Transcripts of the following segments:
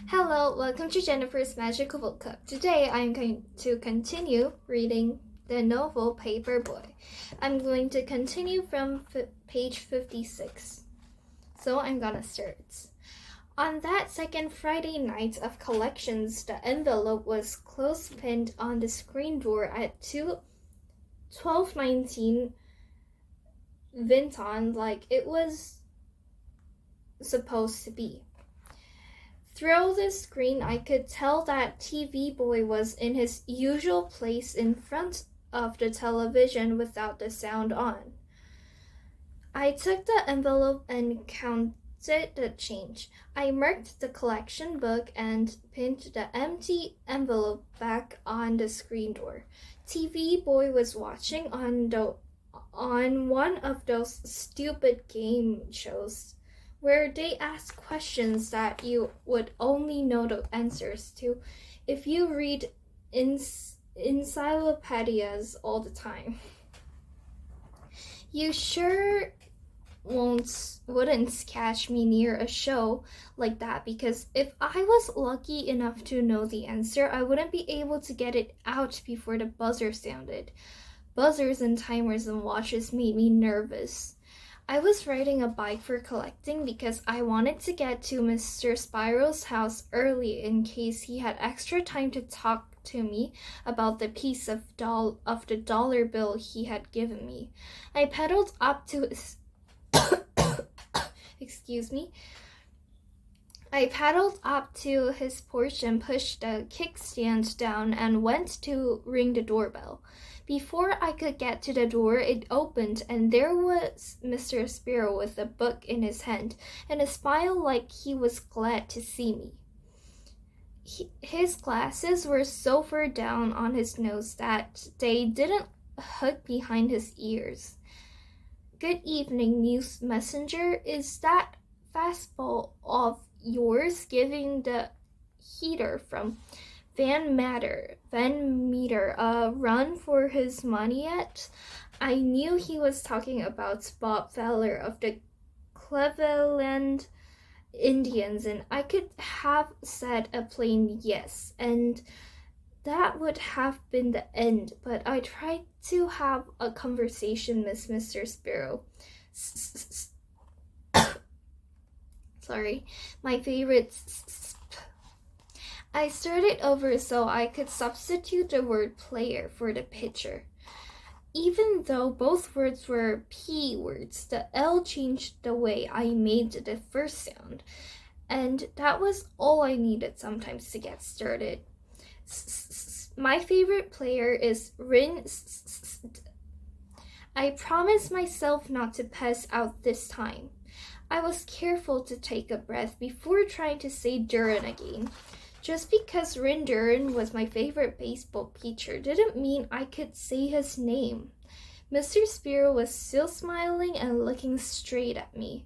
Hello, welcome to Jennifer's Magical Book Club. Today I'm going to continue reading the novel Paperboy. I'm going to continue from page 56. So I'm gonna start. On that second Friday night of collections, the envelope was close-pinned on the screen door at 12:19 Vinton like it was supposed to be. Through the screen, I could tell that TV Boy was in his usual place in front of the television without the sound on. I took the envelope and counted the change. I marked the collection book and pinned the empty envelope back on the screen door. TV Boy was watching on one of those stupid game shows where they ask questions that you would only know the answers to if you read encyclopedias all the time. You sure wouldn't catch me near a show like that, because if I was lucky enough to know the answer, I wouldn't be able to get it out before the buzzer sounded. Buzzers and timers and watches made me nervous. I was riding a bike for collecting because I wanted to get to Mr. Spiral's house early in case he had extra time to talk to me about the piece of the dollar bill he had given me. I pedaled up to his excuse me. I paddled up to his porch and pushed the kickstand down and went to ring the doorbell. Before I could get to the door, it opened, and there was Mr. Sparrow with a book in his hand and a smile like he was glad to see me. His glasses were so far down on his nose that they didn't hook behind his ears. "Good evening, news messenger. Is that fastball of yours giving the heater from Van Meter a run for his money yet?" I knew he was talking about Bob Feller of the Cleveland Indians, and I could have said a plain yes, and that would have been the end, but I tried to have a conversation with Mr. Sparrow. Sorry, my favorite. I started over so I could substitute the word player for the pitcher. Even though both words were P words, the L changed the way I made the first sound, and that was all I needed sometimes to get started. My favorite player is Rin. I promised myself not to pass out this time. I was careful to take a breath before trying to say Duran again. Just because Rin Duran was my favorite baseball pitcher didn't mean I could say his name. Mr. Sparrow was still smiling and looking straight at me.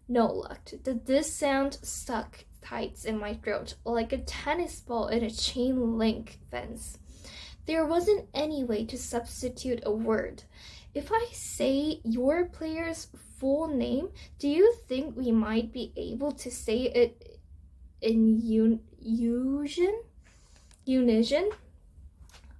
No luck. This sound stuck tight in my throat like a tennis ball in a chain link fence. There wasn't any way to substitute a word. If I say your player's full name, do you think we might be able to say it in unison?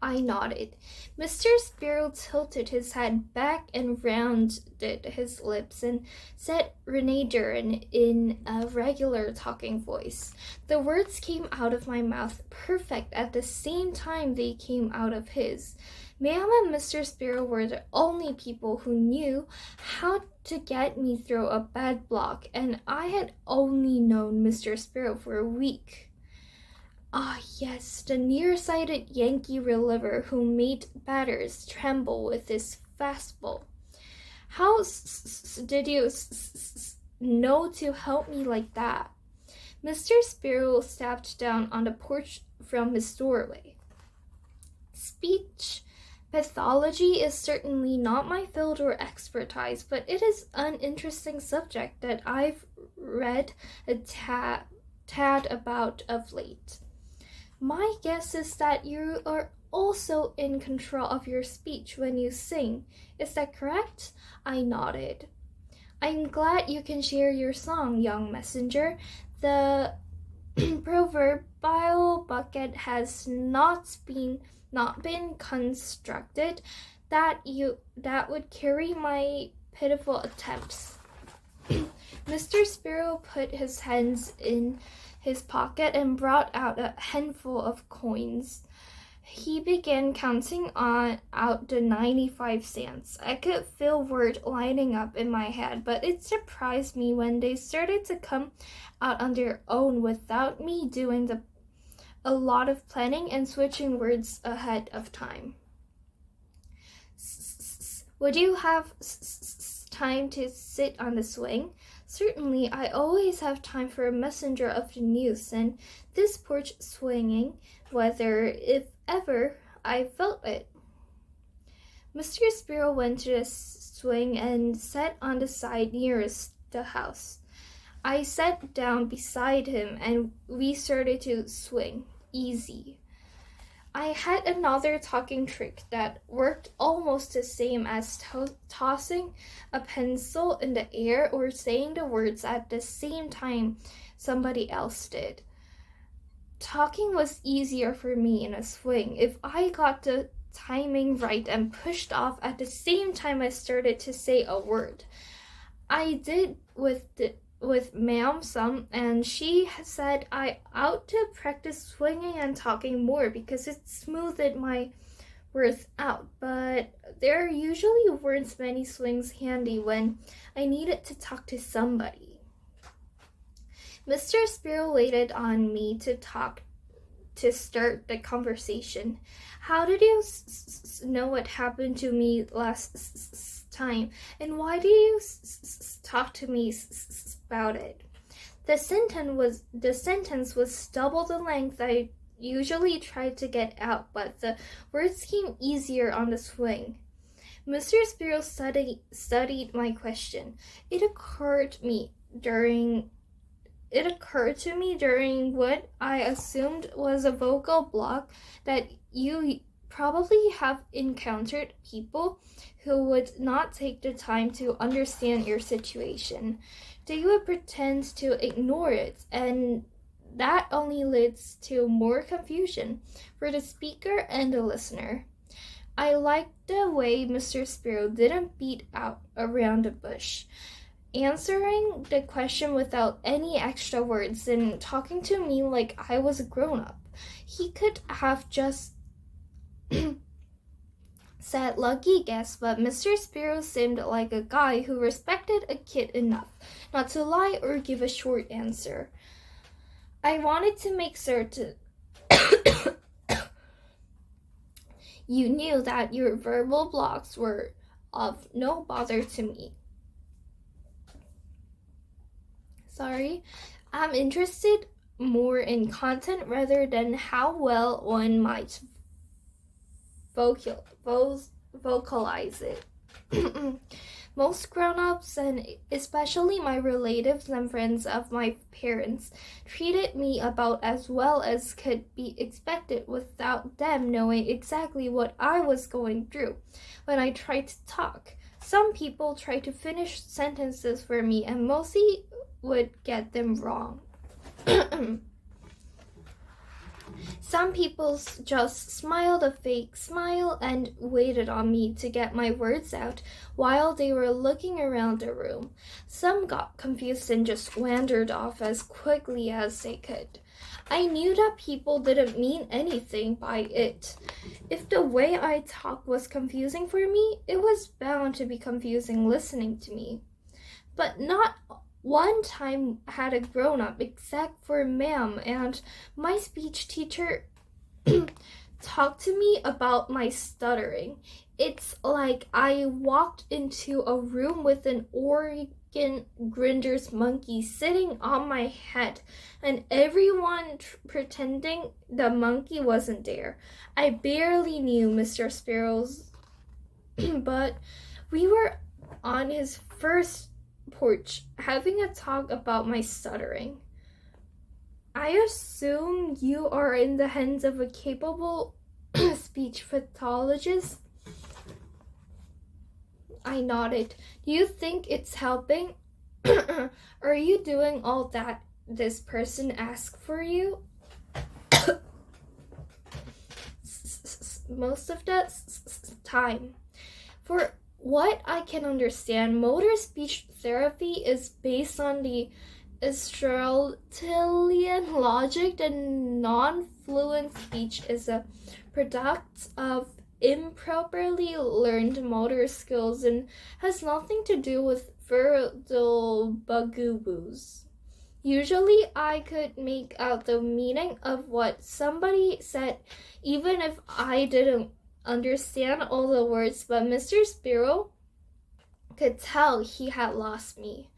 I nodded. Mr. Sparrow tilted his head back and rounded his lips and said Renee Duran in a regular talking voice. The words came out of my mouth perfect at the same time they came out of his. Ma'am and Mr. Sparrow were the only people who knew how to get me through a bad block, and I had only known Mr. Sparrow for a week. Ah, yes, the nearsighted Yankee reliever who made batters tremble with his fastball. How did you know to help me like that? Mr. Sparrow stepped down on the porch from his doorway. Speech pathology is certainly not my field or expertise, but it is an interesting subject that I've read a tad about of late. My guess is that you are also in control of your speech when you sing. Is that correct? I nodded. I'm glad you can share your song, young messenger. The proverbial bucket has not been constructed that would carry my pitiful attempts. Mr. Sparrow put his hands in his pocket and brought out a handful of coins. He began counting out the 95 cents. I could feel words lining up in my head, but it surprised me when they started to come out on their own without me doing a lot of planning and switching words ahead of time. Would you have time to sit on the swing? Certainly, I always have time for a messenger of the news and this porch swinging, whether, if ever, I felt it. Mr. Sparrow went to the swing and sat on the side nearest the house. I sat down beside him and we started to swing, easy. I had another talking trick that worked almost the same as tossing a pencil in the air or saying the words at the same time somebody else did. Talking was easier for me in a swing if I got the timing right and pushed off at the same time I started to say a word. I did with Ma'am some, and she said I ought to practice swinging and talking more because it smoothed my words out, but there usually weren't many swings handy when I needed to talk to somebody. Mr. Sparrow waited on me to start the conversation. How did you know what happened to me last time, and why did you talk to me about it? The sentence was double the length I usually tried to get out, but the words came easier on the swing. Mr. Sparrow studied my question. It occurred to me during what I assumed was a vocal block that you probably have encountered people who would not take the time to understand your situation. They would pretend to ignore it, and that only leads to more confusion for the speaker and the listener. I liked the way Mr. Sparrow didn't beat out around the bush, answering the question without any extra words and talking to me like I was a grown-up. He could have just said lucky guess, but Mr. Sparrow seemed like a guy who respected a kid enough not to lie or give a short answer. I wanted to make certain you knew that your verbal blocks were of no bother to me. I'm interested more in content rather than how well one might vocalize it. Most grown-ups, and especially my relatives and friends of my parents, treated me about as well as could be expected without them knowing exactly what I was going through when I tried to talk. Some people tried to finish sentences for me and mostly would get them wrong. Some people just smiled a fake smile and waited on me to get my words out while they were looking around the room. Some got confused and just wandered off as quickly as they could. I knew that people didn't mean anything by it. If the way I talked was confusing for me, it was bound to be confusing listening to me. But not one time had a grown-up except for Ma'am and my speech teacher talked to me about my stuttering. It's like I walked into a room with an Oregon grinder's monkey sitting on my head and everyone pretending the monkey wasn't there. I barely knew Mr. Sparrow's, but we were on his first porch having a talk about my stuttering. I assume you are in the hands of a capable speech pathologist. I nodded. Do you think it's helping? Are you doing all that this person ask for you? Most of the time. For what I can understand, motor speech therapy is based on the Aristotelian logic, and non-fluent speech is a product of improperly learned motor skills and has nothing to do with verbal bugaboos. Usually, I could make out the meaning of what somebody said, even if I didn't understand all the words, but Mr. Sparrow could tell he had lost me.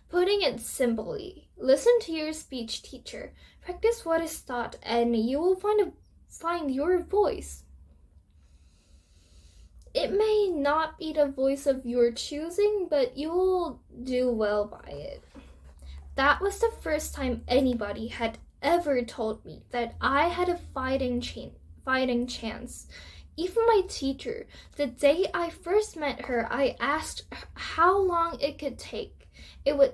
Putting it simply, listen to your speech teacher, practice what is taught, and you will find your voice. It may not be the voice of your choosing, but you will do well by it. That was the first time anybody had ever told me that I had a fighting chance. Even my teacher, the day I first met her, I asked how long it would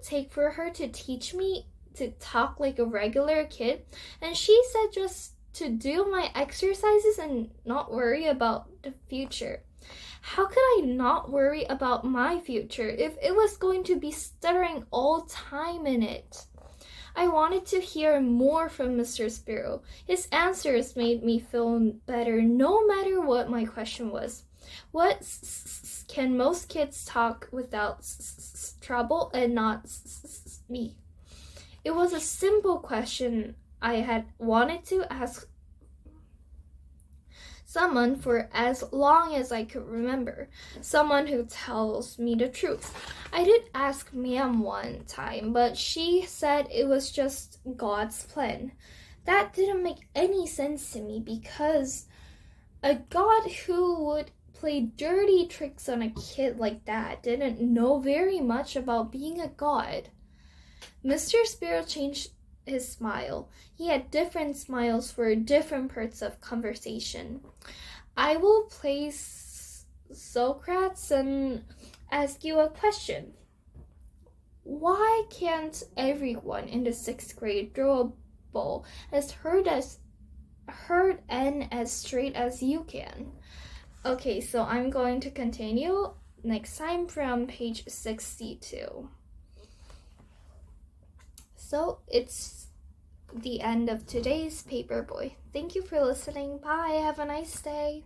take for her to teach me to talk like a regular kid, and she said just to do my exercises and not worry about the future. How could I not worry about my future if it was going to be stuttering all time in it? I wanted to hear more from Mr. Sparrow. His answers made me feel better no matter what my question was. What can most kids talk without trouble and not me? It was a simple question I had wanted to ask someone for as long as I could remember, someone who tells me the truth. I did ask Ma'am one time, but she said it was just God's plan. That didn't make any sense to me, because a God who would play dirty tricks on a kid like that didn't know very much about being a god. Mr. Sparrow changed his smile. He had different smiles for different parts of conversation. I will play Socrates and ask you a question. Why can't everyone in the 6th grade throw a ball as hard and as straight as you can? Okay, so I'm going to continue next time from page 62. So it's the end of today's Paperboy. Thank you for listening. Bye. Have a nice day.